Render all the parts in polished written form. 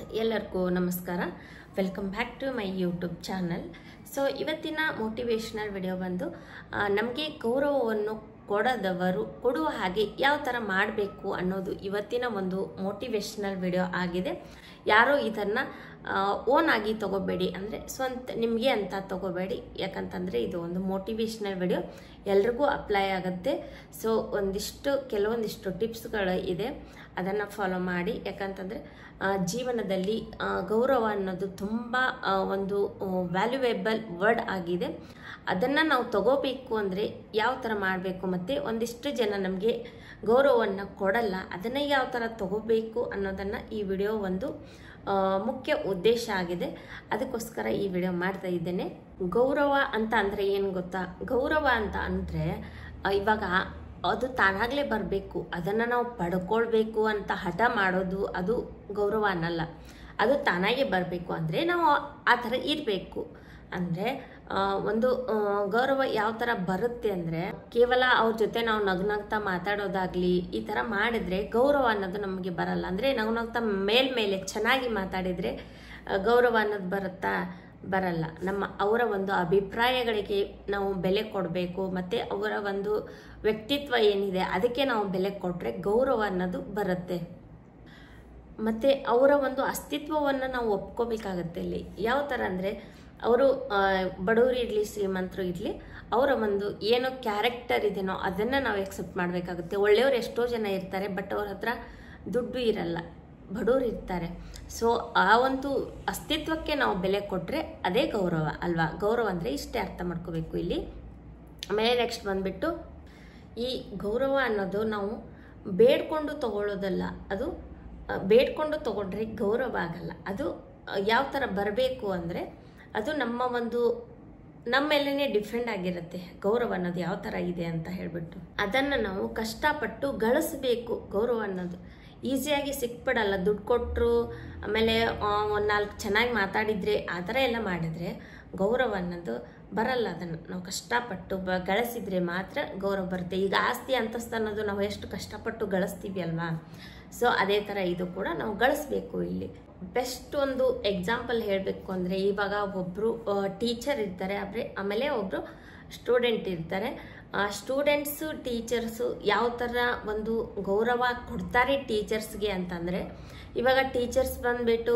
ಎಲ್ಲರಿಗೂ ನಮಸ್ಕಾರ. Welcome back to my YouTube channel. So ಇವತ್ತಿನ ಮೋಟಿವೇಶ್ನಲ್ ವಿಡಿಯೋ ಬಂದು ನಮಗೆ ಗೌರವವನ್ನು ಕೊಡುವ ಹಾಗೆ ಯಾವ ಥರ ಮಾಡಬೇಕು ಅನ್ನೋದು ಇವತ್ತಿನ ಒಂದು ಮೋಟಿವೇಶ್ನಲ್ ವಿಡಿಯೋ ಆಗಿದೆ. ಯಾರೋ ಇದನ್ನು ಓನ್ ಆಗಿ ತಗೋಬೇಡಿ, ಅಂದರೆ ಸ್ವಂತ ನಿಮಗೆ ಅಂತ ತಗೋಬೇಡಿ. ಯಾಕಂತಂದರೆ ಇದು ಒಂದು ಮೋಟಿವೇಶ್ನಲ್ ವಿಡಿಯೋ, ಎಲ್ರಿಗೂ ಅಪ್ಲೈ ಆಗುತ್ತೆ. ಸೊ ಕೆಲವೊಂದಿಷ್ಟು ಟಿಪ್ಸ್ಗಳು ಇದೆ, ಅದನ್ನು ಫಾಲೋ ಮಾಡಿ. ಯಾಕಂತಂದರೆ ಜೀವನದಲ್ಲಿ ಗೌರವ ಅನ್ನೋದು ತುಂಬ ಒಂದು ವ್ಯಾಲ್ಯೂಯೇಬಲ್ ವರ್ಡ್ ಆಗಿದೆ. ಅದನ್ನು ನಾವು ತಗೋಬೇಕು ಅಂದರೆ ಯಾವ ಥರ ಮಾಡಬೇಕು, ಮತ್ತು ಒಂದಿಷ್ಟು ಜನ ನಮಗೆ ಗೌರವವನ್ನು ಕೊಡಲ್ಲ, ಅದನ್ನೇ ಯಾವ ಥರ ತಗೋಬೇಕು ಅನ್ನೋದನ್ನು ಈ ವಿಡಿಯೋ ಒಂದು ಮುಖ್ಯ ಉದ್ದೇಶ ಆಗಿದೆ. ಅದಕ್ಕೋಸ್ಕರ ಈ ವಿಡಿಯೋ ಮಾಡ್ತಾ ಇದ್ದೇನೆ. ಗೌರವ ಅಂತ ಅಂದರೆ ಏನು ಗೊತ್ತಾ? ಗೌರವ ಅಂತ ಅಂದರೆ ಇವಾಗ ಅದು ತಾನಾಗಲೇ ಬರಬೇಕು, ಅದನ್ನು ನಾವು ಪಡ್ಕೊಳ್ಬೇಕು ಅಂತ ಹಠ ಮಾಡೋದು ಅದು ಗೌರವ ಅನ್ನಲ್ಲ. ಅದು ತಾನಾಗೆ ಬರಬೇಕು ಅಂದರೆ ನಾವು ಆ ಥರ ಇರಬೇಕು. ಅಂದರೆ ಒಂದು ಗೌರವ ಯಾವ ಥರ ಬರುತ್ತೆ ಅಂದರೆ, ಕೇವಲ ಅವ್ರ ಜೊತೆ ನಾವು ನಗ್ನಗ್ತಾ ಮಾತಾಡೋದಾಗಲಿ ಈ ಥರ ಮಾಡಿದರೆ ಗೌರವ ಅನ್ನೋದು ನಮಗೆ ಬರಲ್ಲ. ಅಂದರೆ ನಗ್ನಗ್ತಾ ಮೇಲ್ಮೇಲೆ ಚೆನ್ನಾಗಿ ಮಾತಾಡಿದರೆ ಗೌರವ ಅನ್ನೋದು ಬರಲ್ಲ. ಅವರ ಒಂದು ಅಭಿಪ್ರಾಯಗಳಿಗೆ ನಾವು ಬೆಲೆ ಕೊಡಬೇಕು, ಮತ್ತು ಅವರ ಒಂದು ವ್ಯಕ್ತಿತ್ವ ಏನಿದೆ ಅದಕ್ಕೆ ನಾವು ಬೆಲೆ ಕೊಟ್ಟರೆ ಗೌರವ ಅನ್ನೋದು ಬರುತ್ತೆ. ಮತ್ತು ಅವರ ಒಂದು ಅಸ್ತಿತ್ವವನ್ನು ನಾವು ಒಪ್ಕೋಬೇಕಾಗತ್ತೆ. ಇಲ್ಲಿ ಯಾವ ಥರ ಅಂದರೆ, ಅವರು ಬಡವರು ಇರಲಿ ಶ್ರೀಮಂತರು ಇರಲಿ, ಅವರ ಒಂದು ಏನೋ ಕ್ಯಾರೆಕ್ಟರ್ ಇದೆನೋ ಅದನ್ನು ನಾವು ಎಕ್ಸೆಪ್ಟ್ ಮಾಡಬೇಕಾಗುತ್ತೆ. ಒಳ್ಳೆಯವರು ಎಷ್ಟೋ ಜನ ಇರ್ತಾರೆ, ಬಟ್ ಅವ್ರ ಹತ್ರ ದುಡ್ಡು ಇರಲ್ಲ, ಬಡವರು ಇರ್ತಾರೆ. ಸೊ ಆ ಒಂದು ಅಸ್ತಿತ್ವಕ್ಕೆ ನಾವು ಬೆಲೆ ಕೊಟ್ಟರೆ ಅದೇ ಗೌರವ ಅಲ್ವಾ? ಗೌರವ ಅಂದರೆ ಇಷ್ಟೇ ಅರ್ಥ ಮಾಡ್ಕೋಬೇಕು ಇಲ್ಲಿ. ಆಮೇಲೆ ನೆಕ್ಸ್ಟ್ ಬಂದುಬಿಟ್ಟು, ಈ ಗೌರವ ಅನ್ನೋದು ನಾವು ಬೇಡ್ಕೊಂಡು ತಗೊಳ್ಳೋದಲ್ಲ. ಅದು ಬೇಡ್ಕೊಂಡು ತಗೊಂಡ್ರೆ ಗೌರವ ಆಗಲ್ಲ. ಅದು ಯಾವ ಥರ ಬರಬೇಕು ಅಂದರೆ, ಅದು ನಮ್ಮೇಲೇ ಡಿಫ್ರೆಂಟ್ ಆಗಿರುತ್ತೆ. ಗೌರವ ಅನ್ನೋದು ಯಾವ ಥರ ಇದೆ ಅಂತ ಹೇಳಿಬಿಟ್ಟು ಅದನ್ನು ನಾವು ಕಷ್ಟಪಟ್ಟು ಗಳಿಸ್ಬೇಕು. ಗೌರವ ಅನ್ನೋದು ಈಸಿಯಾಗಿ ಸಿಕ್ಬಿಡಲ್ಲ. ದುಡ್ಡು ಕೊಟ್ಟರು, ಆಮೇಲೆ ಒಂದು 4 ಚೆನ್ನಾಗಿ ಮಾತಾಡಿದರೆ ಆ ಥರ ಎಲ್ಲ ಮಾಡಿದರೆ ಗೌರವ ಅನ್ನೋದು ಬರಲ್ಲ. ಅದನ್ನು ನಾವು ಕಷ್ಟಪಟ್ಟು ಗಳಿಸಿದರೆ ಮಾತ್ರ ಗೌರವ ಬರುತ್ತೆ. ಈಗ ಆಸ್ತಿ ಅಂತಸ್ತು ಅನ್ನೋದು ನಾವು ಎಷ್ಟು ಕಷ್ಟಪಟ್ಟು ಗಳಿಸ್ತೀವಿ ಅಲ್ವಾ? ಸೊ ಅದೇ ಥರ ಇದು ಕೂಡ ನಾವು ಗಳಿಸ್ಬೇಕು. ಇಲ್ಲಿ ಬೆಸ್ಟ್ ಒಂದು ಎಕ್ಸಾಂಪಲ್ ಹೇಳಬೇಕು ಅಂದರೆ, ಇವಾಗ ಒಬ್ಬರು ಟೀಚರ್ ಇರ್ತಾರೆ, ಆಮೇಲೆ ಒಬ್ಬರು ಸ್ಟೂಡೆಂಟ್ ಇರ್ತಾರೆ. ಸ್ಟೂಡೆಂಟ್ಸು ಟೀಚರ್ಸು ಯಾವ ಥರ ಒಂದು ಗೌರವ ಕೊಡ್ತಾರೆ ಟೀಚರ್ಸ್ಗೆ ಅಂತಂದರೆ, ಇವಾಗ ಟೀಚರ್ಸ್ ಬಂದುಬಿಟ್ಟು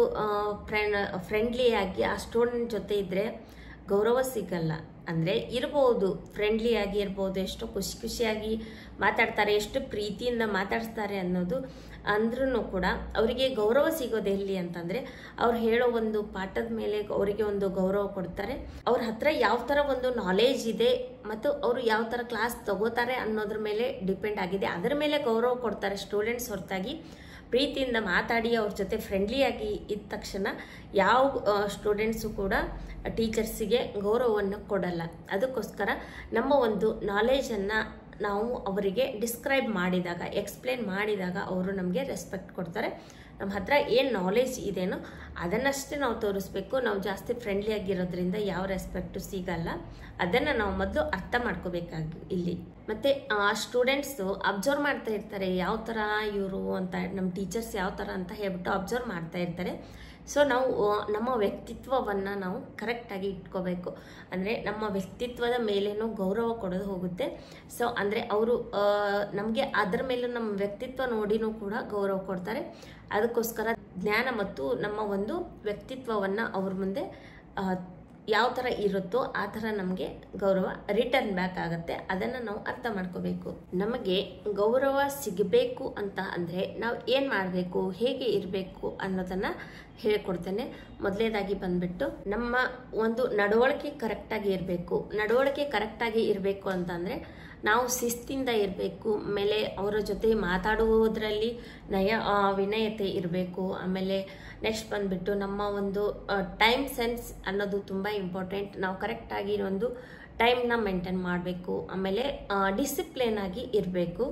ಫ್ರೆಂಡ್ಲಿಯಾಗಿ ಆ ಸ್ಟೂಡೆಂಟ್ ಜೊತೆ ಇದ್ದರೆ ಗೌರವ ಸಿಗಲ್ಲ. ಅಂದರೆ ಇರ್ಬೋದು, ಫ್ರೆಂಡ್ಲಿಯಾಗಿ ಇರ್ಬೋದು, ಎಷ್ಟು ಖುಷಿಯಾಗಿ ಮಾತಾಡ್ತಾರೆ, ಎಷ್ಟು ಪ್ರೀತಿಯಿಂದ ಮಾತಾಡ್ತಾರೆ ಅನ್ನೋದು ಅಂದ್ರೂ ಕೂಡ ಅವರಿಗೆ ಗೌರವ ಸಿಗೋದು ಎಲ್ಲಿ ಅಂತಂದರೆ, ಅವ್ರು ಹೇಳೋ ಒಂದು ಪಾಠದ ಮೇಲೆ ಅವರಿಗೆ ಒಂದು ಗೌರವ ಕೊಡ್ತಾರೆ. ಅವ್ರ ಹತ್ರ ಯಾವ ಥರ ಒಂದು ನಾಲೆಜ್ ಇದೆ ಮತ್ತು ಅವರು ಯಾವ ಥರ ಕ್ಲಾಸ್ ತಗೋತಾರೆ ಅನ್ನೋದ್ರ ಮೇಲೆ ಡಿಪೆಂಡ್ ಆಗಿದೆ. ಅದರ ಮೇಲೆ ಗೌರವ ಕೊಡ್ತಾರೆ ಸ್ಟೂಡೆಂಟ್ಸ್, ಹೊರತಾಗಿ ಪ್ರೀತಿಯಿಂದ ಮಾತಾಡಿ ಅವ್ರ ಜೊತೆ ಫ್ರೆಂಡ್ಲಿಯಾಗಿ ಇದ್ದ ತಕ್ಷಣ ಯಾವ ಸ್ಟೂಡೆಂಟ್ಸು ಕೂಡ ಟೀಚರ್ಸಿಗೆ ಗೌರವವನ್ನು ಕೊಡಲ್ಲ. ಅದಕ್ಕೋಸ್ಕರ ನಮ್ಮ ಒಂದು ನಾಲೆಜನ್ನು ನಾವು ಅವರಿಗೆ ಡಿಸ್ಕ್ರೈಬ್ ಮಾಡಿದಾಗ, ಎಕ್ಸ್ಪ್ಲೇನ್ ಮಾಡಿದಾಗ ಅವರು ನಮಗೆ ರೆಸ್ಪೆಕ್ಟ್ ಕೊಡ್ತಾರೆ. ನಮ್ಮ ಹತ್ರ ಏನು ನಾಲೆಜ್ ಇದೆಯೋ ಅದನ್ನಷ್ಟೇ ನಾವು ತೋರಿಸ್ಬೇಕು. ನಾವು ಜಾಸ್ತಿ ಫ್ರೆಂಡ್ಲಿಯಾಗಿರೋದ್ರಿಂದ ಯಾವ ರೆಸ್ಪೆಕ್ಟು ಸಿಗಲ್ಲ. ಅದನ್ನು ನಾವು ಮೊದಲು ಅರ್ಥ ಮಾಡ್ಕೋಬೇಕಾಗಿ ಇಲ್ಲಿ. ಮತ್ತು ಸ್ಟೂಡೆಂಟ್ಸು ಅಬ್ಸರ್ವ್ ಮಾಡ್ತಾ ಇರ್ತಾರೆ, ಯಾವ ಥರ ಇವರು ಅಂತ, ನಮ್ಮ ಟೀಚರ್ಸ್ ಯಾವ ಥರ ಅಂತ ಹೇಳ್ಬಿಟ್ಟು ಅಬ್ಸರ್ವ್ ಮಾಡ್ತಾ ಇರ್ತಾರೆ. ಸೊ ನಾವು ನಮ್ಮ ವ್ಯಕ್ತಿತ್ವವನ್ನು ನಾವು ಕರೆಕ್ಟಾಗಿ ಇಟ್ಕೋಬೇಕು. ಅಂದರೆ ನಮ್ಮ ವ್ಯಕ್ತಿತ್ವದ ಮೇಲೇನೂ ಗೌರವ ಕೊಡೋದು ಹೋಗುತ್ತೆ. ಸೊ ಅಂದರೆ ಅವರು ನಮಗೆ ಅದರ ಮೇಲೂ ನಮ್ಮ ವ್ಯಕ್ತಿತ್ವ ನೋಡಿನೂ ಕೂಡ ಗೌರವ ಕೊಡ್ತಾರೆ. ಅದಕ್ಕೋಸ್ಕರ ಜ್ಞಾನ ಮತ್ತು ನಮ್ಮ ಒಂದು ವ್ಯಕ್ತಿತ್ವವನ್ನು ಅವ್ರ ಮುಂದೆ ಯಾವ ಥರ ಇರುತ್ತೋ ಆ ಥರ ನಮಗೆ ಗೌರವ ರಿಟರ್ನ್ ಬ್ಯಾಕ್ ಆಗುತ್ತೆ. ಅದನ್ನು ನಾವು ಅರ್ಥ ಮಾಡ್ಕೋಬೇಕು. ನಮಗೆ ಗೌರವ ಸಿಗಬೇಕು ಅಂತ ಅಂದರೆ ನಾವು ಏನು ಮಾಡಬೇಕು, ಹೇಗೆ ಇರಬೇಕು ಅನ್ನೋದನ್ನು ಹೇಳ್ಕೊಡ್ತೇನೆ. ಮೊದಲನೇದಾಗಿ ಬಂದುಬಿಟ್ಟು, ನಮ್ಮ ಒಂದು ನಡವಳಿಕೆ ಕರೆಕ್ಟಾಗಿ ಇರಬೇಕು. ನಡವಳಿಕೆ ಕರೆಕ್ಟಾಗಿ ಇರಬೇಕು ಅಂತಂದರೆ ನಾವು ಶಿಸ್ತಿಂದ ಇರಬೇಕು. ಆಮೇಲೆ ಅವರ ಜೊತೆ ಮಾತಾಡುವುದರಲ್ಲಿ ವಿನಯತೆ ಇರಬೇಕು. ಆಮೇಲೆ ನೆಕ್ಸ್ಟ್ ಬಂದುಬಿಟ್ಟು ನಮ್ಮ ಒಂದು ಟೈಮ್ ಸೆನ್ಸ್ ಅನ್ನೋದು ತುಂಬ ಇಂಪಾರ್ಟೆಂಟ್. ನಾವು ಕರೆಕ್ಟಾಗಿ ಒಂದು ಟೈಮ್ನ ಮೇಂಟೈನ್ ಮಾಡಬೇಕು. ಆಮೇಲೆ ಡಿಸಿಪ್ಲಿನ್ ಆಗಿ ಇರಬೇಕು.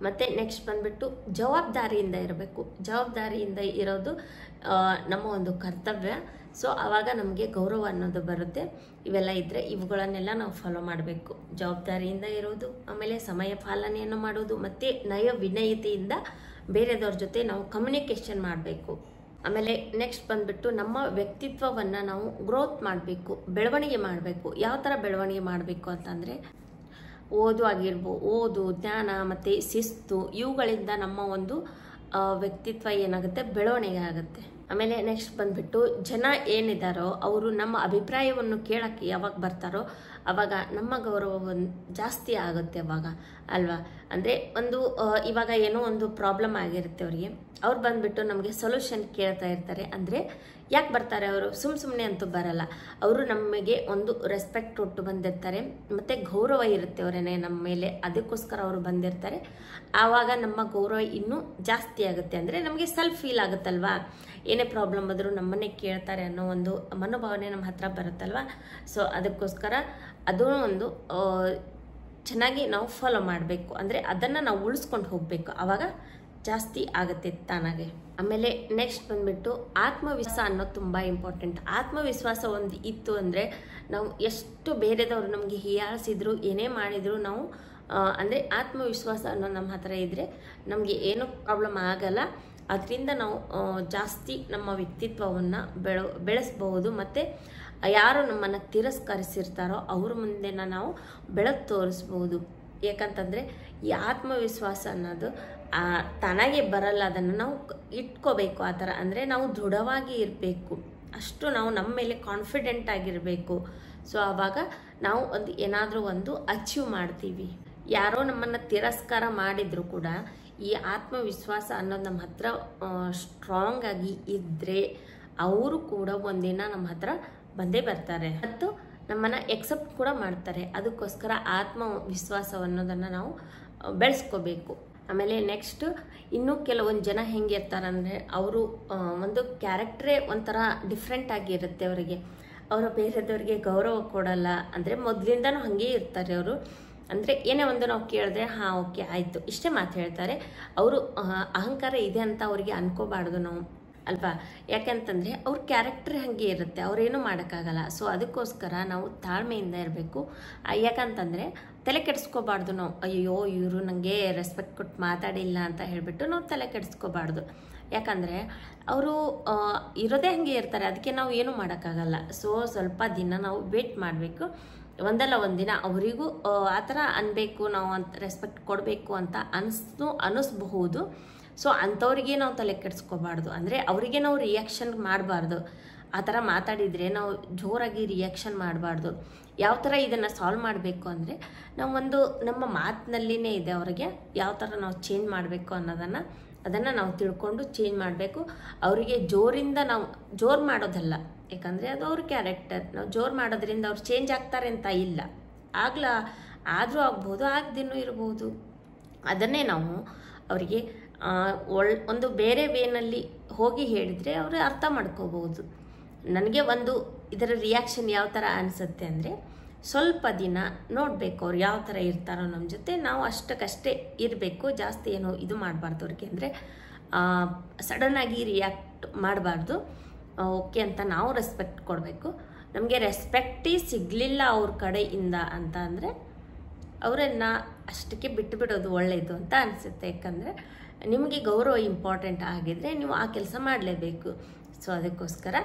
ಮತ್ತು ನೆಕ್ಸ್ಟ್ ಬಂದುಬಿಟ್ಟು ಜವಾಬ್ದಾರಿಯಿಂದ ಇರಬೇಕು. ಜವಾಬ್ದಾರಿಯಿಂದ ಇರೋದು ನಮ್ಮ ಒಂದು ಕರ್ತವ್ಯ. ಸೊ ಆವಾಗ ನಮಗೆ ಗೌರವ ಅನ್ನೋದು ಬರುತ್ತೆ. ಇವೆಲ್ಲ ಇದ್ದರೆ ಇವುಗಳನ್ನೆಲ್ಲ ನಾವು ಫಾಲೋ ಮಾಡಬೇಕು. ಜವಾಬ್ದಾರಿಯಿಂದ ಇರೋದು, ಆಮೇಲೆ ಸಮಯ ಪಾಲನೆಯನ್ನು ಮಾಡೋದು, ಮತ್ತು ವಿನಯತೆಯಿಂದ ಬೇರೆದವ್ರ ಜೊತೆ ನಾವು ಕಮ್ಯುನಿಕೇಷನ್ ಮಾಡಬೇಕು. ಆಮೇಲೆ ನೆಕ್ಸ್ಟ್ ಬಂದ್ಬಿಟ್ಟು ನಮ್ಮ ವ್ಯಕ್ತಿತ್ವವನ್ನು ನಾವು ಗ್ರೋತ್ ಮಾಡಬೇಕು, ಬೆಳವಣಿಗೆ ಮಾಡಬೇಕು. ಯಾವ ಥರ ಬೆಳವಣಿಗೆ ಮಾಡಬೇಕು ಅಂತಂದರೆ ಓದು, ಜ್ಞಾನ ಮತ್ತು ಶಿಸ್ತು, ಇವುಗಳಿಂದ ನಮ್ಮ ಒಂದು ವ್ಯಕ್ತಿತ್ವ ಏನಾಗುತ್ತೆ, ಬೆಳವಣಿಗೆ ಆಗುತ್ತೆ. ಆಮೇಲೆ ನೆಕ್ಸ್ಟ್ ಬಂದ್ಬಿಟ್ಟು ಜನ ಏನಿದ್ದಾರೋ ಅವರು ನಮ್ಮ ಅಭಿಪ್ರಾಯವನ್ನು ಕೇಳಕ್ಕೆ ಯಾವಾಗ ಬರ್ತಾರೋ ಅವಾಗ ನಮ್ಮ ಗೌರವ ಜಾಸ್ತಿ ಆಗುತ್ತೆ ಅವಾಗ ಅಲ್ವಾ. ಅಂದರೆ ಒಂದು ಇವಾಗ ಏನೋ ಒಂದು ಪ್ರಾಬ್ಲಮ್ ಆಗಿರುತ್ತೆ ಅವರಿಗೆ, ಅವ್ರು ಬಂದ್ಬಿಟ್ಟು ನಮಗೆ ಸೊಲ್ಯೂಷನ್ ಕೇಳ್ತಾ ಇರ್ತಾರೆ. ಅಂದರೆ ಯಾಕೆ ಬರ್ತಾರೆ ಅವರು? ಸುಮ್ಮನೆ ಅಂತೂ ಬರಲ್ಲ. ಅವರು ನಮಗೆ ಒಂದು ರೆಸ್ಪೆಕ್ಟ್ ಕೊಟ್ಟು ಬಂದಿರ್ತಾರೆ, ಮತ್ತು ಗೌರವ ಇರುತ್ತೆ ಅವರೇನೆ ನಮ್ಮ ಮೇಲೆ, ಅದಕ್ಕೋಸ್ಕರ ಅವರು ಬಂದಿರ್ತಾರೆ. ಆವಾಗ ನಮ್ಮ ಗೌರವ ಇನ್ನೂ ಜಾಸ್ತಿ ಆಗುತ್ತೆ. ಅಂದರೆ ನಮಗೆ ಸೆಲ್ಫ್ ಫೀಲ್ ಆಗುತ್ತಲ್ವಾ, ಏನೇ ಪ್ರಾಬ್ಲಮ್ ಆದರೂ ನಮ್ಮನ್ನೇ ಕೇಳ್ತಾರೆ ಅನ್ನೋ ಒಂದು ಮನೋಭಾವನೆ ನಮ್ಮ ಹತ್ರ ಬರುತ್ತಲ್ವ. ಸೊ ಅದಕ್ಕೋಸ್ಕರ ಅದೂ ಒಂದು ಚೆನ್ನಾಗಿ ನಾವು ಫಾಲೋ ಮಾಡಬೇಕು. ಅಂದರೆ ಅದನ್ನು ನಾವು ಉಳಿಸ್ಕೊಂಡು ಹೋಗಬೇಕು, ಆವಾಗ ಜಾಸ್ತಿ ಆಗುತ್ತೆ ತಾನಾಗೆ. ಆಮೇಲೆ ನೆಕ್ಸ್ಟ್ ಬಂದ್ಬಿಟ್ಟು ಆತ್ಮವಿಶ್ವಾಸ ಅನ್ನೋದು ತುಂಬ ಇಂಪಾರ್ಟೆಂಟ್. ಆತ್ಮವಿಶ್ವಾಸ ಒಂದು ಇತ್ತು ಅಂದರೆ ನಾವು ಎಷ್ಟು ಬೇರೆದವರು ನಮಗೆ ಹೀಯಾಳಿಸಿದ್ರು ಏನೇ ಮಾಡಿದ್ರು ನಾವು ಅಂದರೆ ಆತ್ಮವಿಶ್ವಾಸ ಅನ್ನೋ ನಮ್ಮ ಹತ್ರ ಇದ್ದರೆ ನಮಗೆ ಏನೂ ಪ್ರಾಬ್ಲಮ್ ಆಗಲ್ಲ. ಅದರಿಂದ ನಾವು ಜಾಸ್ತಿ ನಮ್ಮ ವ್ಯಕ್ತಿತ್ವವನ್ನು ಬೆಳೆಸ್ಬಹುದು. ಮತ್ತು ಯಾರು ನಮ್ಮನ್ನು ತಿರಸ್ಕರಿಸಿರ್ತಾರೋ ಅವ್ರ ಮುಂದೆ ನಾವು ಬೆಳಕು ತೋರಿಸ್ಬೋದು. ಯಾಕಂತಂದರೆ ಈ ಆತ್ಮವಿಶ್ವಾಸ ಅನ್ನೋದು ತಾನಾಗೆ ಬರಲ್ಲ, ಅದನ್ನು ನಾವು ಇಟ್ಕೋಬೇಕು. ಆ ಥರ ಅಂದರೆ ನಾವು ದೃಢವಾಗಿ ಇರಬೇಕು, ಅಷ್ಟು ನಾವು ನಮ್ಮ ಮೇಲೆ ಕಾನ್ಫಿಡೆಂಟ್ ಆಗಿರಬೇಕು. ಸೊ ಆವಾಗ ನಾವು ಏನಾದರೂ ಒಂದು ಅಚೀವ್ ಮಾಡ್ತೀವಿ. ಯಾರೋ ನಮ್ಮನ್ನು ತಿರಸ್ಕಾರ ಮಾಡಿದ್ರು ಕೂಡ ಈ ಆತ್ಮವಿಶ್ವಾಸ ಅನ್ನೋದು ನಮ್ಮ ಹತ್ರ ಸ್ಟ್ರಾಂಗ್ ಆಗಿ ಇದ್ದರೆ ಅವರು ಕೂಡ ಒಂದಿನ ನಮ್ಮ ಹತ್ರ ಬಂದೇ ಬರ್ತಾರೆ ಮತ್ತು ನಮ್ಮನ್ನು ಎಕ್ಸೆಪ್ಟ್ ಕೂಡ ಮಾಡ್ತಾರೆ. ಅದಕ್ಕೋಸ್ಕರ ಆತ್ಮವಿಶ್ವಾಸ ಅನ್ನೋದನ್ನು ನಾವು ಬೆಳೆಸ್ಕೋಬೇಕು. ಆಮೇಲೆ ನೆಕ್ಸ್ಟ್ ಇನ್ನೂ ಕೆಲವೊಂದು ಜನ ಹೆಂಗಿರ್ತಾರಂದರೆ ಅವರು ಒಂದು ಕ್ಯಾರೆಕ್ಟ್ರೇ ಒಂಥರ ಡಿಫ್ರೆಂಟ್ ಆಗಿರುತ್ತೆ ಅವರಿಗೆ. ಅವರು ಬೇರೆದವ್ರಿಗೆ ಗೌರವ ಕೊಡಲ್ಲ. ಅಂದರೆ ಮೊದಲಿಂದನೂ ಹಾಗೇ ಇರ್ತಾರೆ ಅವರು. ಅಂದರೆ ಏನೇ ಒಂದು ನಾವು ಕೇಳಿದ್ರೆ ಹಾಂ ಓಕೆ ಆಯಿತು ಇಷ್ಟೇ ಮಾತು ಹೇಳ್ತಾರೆ. ಅವರು ಅಹಂಕಾರ ಇದೆ ಅಂತ ಅವರಿಗೆ ಅನ್ಕೋಬಾರ್ದು ನಾವು ಅಲ್ವಾ. ಯಾಕೆಂತಂದರೆ ಅವ್ರ ಕ್ಯಾರೆಕ್ಟರ್ ಹಾಗೆ ಇರುತ್ತೆ, ಅವರೇನು ಮಾಡೋಕ್ಕಾಗಲ್ಲ. ಸೊ ಅದಕ್ಕೋಸ್ಕರ ನಾವು ತಾಳ್ಮೆಯಿಂದ ಇರಬೇಕು. ಯಾಕಂತಂದರೆ ತಲೆ ಕೆಡಿಸ್ಕೋಬಾರ್ದು ನಾವು. ಅಯ್ಯೋ ಇವರು ನನಗೆ ರೆಸ್ಪೆಕ್ಟ್ ಕೊಟ್ಟು ಮಾತಾಡಿಲ್ಲ ಅಂತ ಹೇಳಿಬಿಟ್ಟು ನಾವು ತಲೆ ಕೆಡಿಸ್ಕೋಬಾರ್ದು. ಯಾಕಂದರೆ ಅವರು ಇರೋದೇ ಹಾಗೆ ಇರ್ತಾರೆ, ಅದಕ್ಕೆ ನಾವು ಏನೂ ಮಾಡೋಕ್ಕಾಗಲ್ಲ. ಸೊ ಸ್ವಲ್ಪ ದಿನ ನಾವು ವೇಟ್ ಮಾಡಬೇಕು. ಒಂದಲ್ಲ ಒಂದಿನ ಅವರಿಗೂ ಆ ಥರ ಅನ್ಬೇಕು, ನಾವು ಅಂತ ರೆಸ್ಪೆಕ್ಟ್ ಕೊಡಬೇಕು ಅಂತ ಅನ್ನಿಸ್ಬಹುದು. ಸೊ ಅಂಥವ್ರಿಗೆ ನಾವು ತಲೆ ಕೆಡಿಸ್ಕೋಬಾರ್ದು. ಅಂದರೆ ಅವರಿಗೆ ನಾವು ರಿಯಾಕ್ಷನ್ ಮಾಡಬಾರ್ದು. ಆ ಥರ ಮಾತಾಡಿದರೆ ನಾವು ಜೋರಾಗಿ ರಿಯಾಕ್ಷನ್ ಮಾಡಬಾರ್ದು. ಯಾವ ಥರ ಇದನ್ನು ಸಾಲ್ವ್ ಮಾಡಬೇಕು ಅಂದರೆ ನಾವು ನಮ್ಮ ಮಾತಿನಲ್ಲಿನೇ ಇದೆ ಅವರಿಗೆ ಯಾವ ಥರ ನಾವು ಚೇಂಜ್ ಮಾಡಬೇಕು ಅದನ್ನು ನಾವು ತಿಳ್ಕೊಂಡು ಚೇಂಜ್ ಮಾಡಬೇಕು. ಅವರಿಗೆ ಜೋರಿಂದ ನಾವು ಜೋರು ಮಾಡೋದಲ್ಲ, ಯಾಕಂದರೆ ಅದು ಅವ್ರ ಕ್ಯಾರೆಕ್ಟರ್. ನಾವು ಜೋರು ಮಾಡೋದ್ರಿಂದ ಅವ್ರು ಚೇಂಜ್ ಆಗ್ತಾರೆ ಅಂತ ಇಲ್ಲ, ಆದರೂ ಆಗ್ಬೋದು, ಆಗದೇನೂ ಇರ್ಬೋದು. ಅದನ್ನೇ ನಾವು ಅವರಿಗೆ ಒಂದು ಬೇರೆ ವೇನಲ್ಲಿ ಹೋಗಿ ಹೇಳಿದರೆ ಅವರು ಅರ್ಥ ಮಾಡ್ಕೋಬಹುದು. ನನಗೆ ಇದರ ರಿಯಾಕ್ಷನ್ ಯಾವ ಥರ ಅನಿಸುತ್ತೆ ಅಂದರೆ ಸ್ವಲ್ಪ ದಿನ ನೋಡಬೇಕು ಅವ್ರು ಯಾವ ಥರ ಇರ್ತಾರೋ ನಮ್ಮ ಜೊತೆ. ನಾವು ಅಷ್ಟಕ್ಕಷ್ಟೇ ಇರಬೇಕು, ಜಾಸ್ತಿ ಏನೋ ಇದು ಮಾಡಬಾರ್ದು ಅವ್ರಿಗೆ. ಅಂದರೆ ಸಡನ್ನಾಗಿ ರಿಯಾಕ್ಟ್ ಮಾಡಬಾರ್ದು. ಓಕೆ ಅಂತ ನಾವು ರೆಸ್ಪೆಕ್ಟ್ ಕೊಡಬೇಕು. ನಮಗೆ ರೆಸ್ಪೆಕ್ಟೇ ಸಿಗಲಿಲ್ಲ ಅವ್ರ ಕಡೆಯಿಂದ ಅಂತ ಅಂದರೆ ಅವರನ್ನು ಅಷ್ಟಕ್ಕೆ ಬಿಟ್ಟು ಬಿಡೋದು ಒಳ್ಳೆಯದು ಅಂತ ಅನಿಸುತ್ತೆ. ಯಾಕಂದರೆ ನಿಮಗೆ ಗೌರವ ಇಂಪಾರ್ಟೆಂಟ್ ಆಗಿದ್ದರೆ ನೀವು ಆ ಕೆಲಸ ಮಾಡಲೇಬೇಕು. ಸೊ ಅದಕ್ಕೋಸ್ಕರ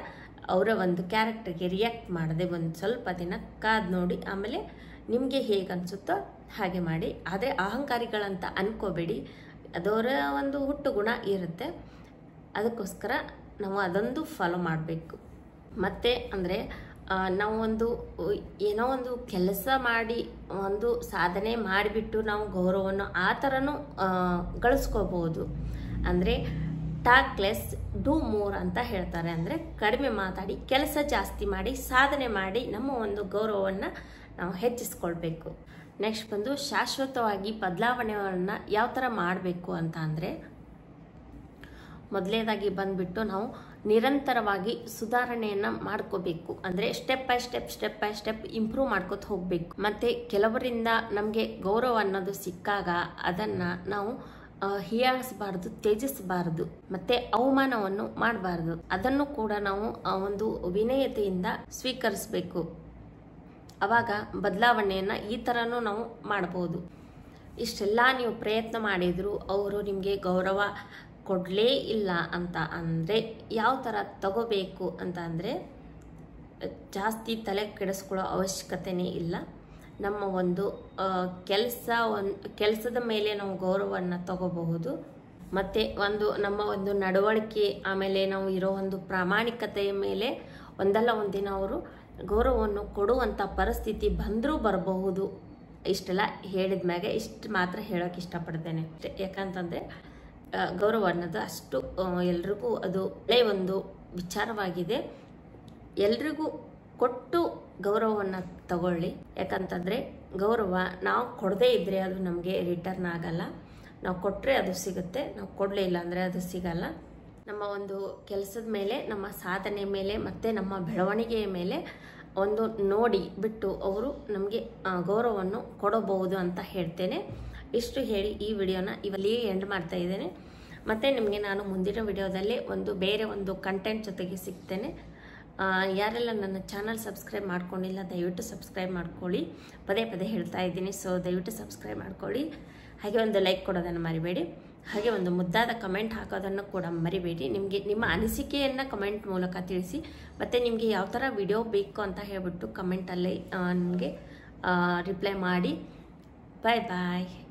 ಅವರ ಒಂದು ಕ್ಯಾರೆಕ್ಟರ್ಗೆ ರಿಯಾಕ್ಟ್ ಮಾಡದೆ ಒಂದು ಸ್ವಲ್ಪ ದಿನ ಕಾದು ನೋಡಿ, ಆಮೇಲೆ ನಿಮಗೆ ಹೇಗೆ ಅನಿಸುತ್ತೋ ಹಾಗೆ ಮಾಡಿ. ಆದರೆ ಅಹಂಕಾರಿಗಳಂತ ಅನ್ಕೋಬೇಡಿ, ಅದವರ ಒಂದು ಹುಟ್ಟು ಗುಣ ಇರುತ್ತೆ. ಅದಕ್ಕೋಸ್ಕರ ನಾವು ಅದೊಂದು ಫಾಲೋ ಮಾಡಬೇಕು. ಮತ್ತು ಅಂದರೆ ನಾವು ಏನೋ ಒಂದು ಕೆಲಸ ಮಾಡಿ ಒಂದು ಸಾಧನೆ ಮಾಡಿಬಿಟ್ಟು ನಾವು ಗೌರವವನ್ನು ಆ ಥರನೂ ಗಳಿಸ್ಕೋಬೋದು. ಅಂದರೆ ಟಾಕ್ ಲೆಸ್ ಡೂ ಮೋರ್ ಅಂತ ಹೇಳ್ತಾರೆ. ಅಂದರೆ ಕಡಿಮೆ ಮಾತಾಡಿ ಕೆಲಸ ಜಾಸ್ತಿ ಮಾಡಿ ಸಾಧನೆ ಮಾಡಿ ನಮ್ಮ ಒಂದು ಗೌರವವನ್ನು ನಾವು ಹೆಚ್ಚಿಸ್ಕೊಳ್ಬೇಕು. ನೆಕ್ಸ್ಟ್ ಶಾಶ್ವತವಾಗಿ ಬದಲಾವಣೆಯನ್ನು ಯಾವ ಥರ ಮಾಡಬೇಕು ಅಂತ ಅಂದರೆ ಮೊದಲನೇದಾಗಿ ಬಂದುಬಿಟ್ಟು ನಾವು ನಿರಂತರವಾಗಿ ಸುಧಾರಣೆಯನ್ನು ಮಾಡ್ಕೋಬೇಕು. ಅಂದರೆ ಸ್ಟೆಪ್ ಬೈ ಸ್ಟೆಪ್ ಇಂಪ್ರೂವ್ ಮಾಡ್ಕೋತ ಹೋಗಬೇಕು. ಮತ್ತು ಕೆಲವರಿಂದ ನಮಗೆ ಗೌರವ ಅನ್ನೋದು ಸಿಕ್ಕಾಗ ಅದನ್ನು ನಾವು ಹೀಯಾಳಿಸಬಾರ್ದು, ತ್ಯಜಿಸಬಾರ್ದು, ಮತ್ತು ಅವಮಾನವನ್ನು ಮಾಡಬಾರ್ದು. ಅದನ್ನು ಕೂಡ ನಾವು ಒಂದು ವಿನಯತೆಯಿಂದ ಸ್ವೀಕರಿಸಬೇಕು. ಆವಾಗ ಬದಲಾವಣೆಯನ್ನು ಈ ಥರನೂ ನಾವು ಮಾಡ್ಬೋದು. ಇಷ್ಟೆಲ್ಲ ನೀವು ಪ್ರಯತ್ನ ಮಾಡಿದರೂ ಅವರು ನಿಮಗೆ ಗೌರವ ಕೊಡಲೇ ಇಲ್ಲ ಅಂತ ಅಂದರೆ ಯಾವ ಥರ ತಗೋಬೇಕು ಅಂತ ಅಂದರೆ ಜಾಸ್ತಿ ತಲೆ ಕೆಡಿಸ್ಕೊಳ್ಳೋ ಅವಶ್ಯಕತೆನೇ ಇಲ್ಲ. ನಮ್ಮ ಒಂದು ಕೆಲಸದ ಮೇಲೆ ನಾವು ಗೌರವವನ್ನು ತಗೋಬಹುದು. ಮತ್ತು ನಮ್ಮ ಒಂದು ನಡವಳಿಕೆ, ಆಮೇಲೆ ನಾವು ಇರೋ ಒಂದು ಪ್ರಾಮಾಣಿಕತೆಯ ಮೇಲೆ ಒಂದಲ್ಲ ಒಂದಿನ ಅವರು ಗೌರವವನ್ನು ಕೊಡುವಂಥ ಪರಿಸ್ಥಿತಿ ಬಂದರೂ ಬರಬಹುದು. ಇಷ್ಟೆಲ್ಲ ಹೇಳಿದ ಮ್ಯಾಗೆ ಇಷ್ಟು ಮಾತ್ರ ಹೇಳೋಕೆ ಇಷ್ಟಪಡ್ತೇನೆ. ಯಾಕಂತಂದರೆ ಗೌರವ ಅನ್ನೋದು ಅಷ್ಟು ಎಲ್ರಿಗೂ ಅದು ಒಳ್ಳೆ ಒಂದು ವಿಚಾರವಾಗಿದೆ. ಎಲ್ರಿಗೂ ಕೊಟ್ಟು ಗೌರವವನ್ನು ತಗೊಳ್ಳಿ. ಯಾಕಂತಂದರೆ ಗೌರವ ನಾವು ಕೊಡದೇ ಇದ್ದರೆ ಅದು ನಮಗೆ ರಿಟರ್ನ್ ಆಗಲ್ಲ. ನಾವು ಕೊಟ್ಟರೆ ಅದು ಸಿಗುತ್ತೆ, ನಾವು ಕೊಡಲೇ ಇಲ್ಲ ಅಂದರೆ ಅದು ಸಿಗಲ್ಲ. ನಮ್ಮ ಒಂದು ಕೆಲಸದ ಮೇಲೆ, ನಮ್ಮ ಸಾಧನೆ ಮೇಲೆ ಮತ್ತು ನಮ್ಮ ಬೆಳವಣಿಗೆಯ ಮೇಲೆ ಒಂದು ನೋಡಿ ಬಿಟ್ಟು ಅವರು ನಮಗೆ ಗೌರವವನ್ನು ಕೊಡಬಹುದು ಅಂತ ಹೇಳ್ತೇನೆ. ಇಷ್ಟು ಹೇಳಿ ಈ ವಿಡಿಯೋನ ಇವಲ್ಲಿಯೇ ಎಂಡ್ ಮಾಡ್ತಾ ಇದ್ದೇನೆ. ಮತ್ತು ನಿಮಗೆ ನಾನು ಮುಂದಿನ ವಿಡಿಯೋದಲ್ಲಿ ಬೇರೆ ಒಂದು ಕಂಟೆಂಟ್ ಜೊತೆಗೆ ಸಿಗ್ತೇನೆ. ಯಾರೆಲ್ಲ ನನ್ನ ಚಾನಲ್ ಸಬ್ಸ್ಕ್ರೈಬ್ ಮಾಡ್ಕೊಂಡಿಲ್ಲ ದಯವಿಟ್ಟು ಸಬ್ಸ್ಕ್ರೈಬ್ ಮಾಡ್ಕೊಳ್ಳಿ. ಪದೇ ಪದೇ ಹೇಳ್ತಾ ಇದ್ದೀನಿ, ಸೊ ದಯವಿಟ್ಟು ಸಬ್ಸ್ಕ್ರೈಬ್ ಮಾಡ್ಕೊಳ್ಳಿ. ಹಾಗೆ ಒಂದು ಲೈಕ್ ಕೊಡೋದನ್ನು ಮರಿಬೇಡಿ. ಹಾಗೆ ಒಂದು ಮುದ್ದಾದ ಕಮೆಂಟ್ ಹಾಕೋದನ್ನು ಕೂಡ ಮರಿಬೇಡಿ. ನಿಮ್ಮ ಅನಿಸಿಕೆಯನ್ನು ಕಮೆಂಟ್ ಮೂಲಕ ತಿಳಿಸಿ. ಮತ್ತು ನಿಮಗೆ ಯಾವ ಥರ ವಿಡಿಯೋ ಬೇಕು ಅಂತ ಹೇಳಿಬಿಟ್ಟು ಕಮೆಂಟಲ್ಲಿ ನನಗೆ ರಿಪ್ಲೈ ಮಾಡಿ. ಬಾಯ್ ಬಾಯ್.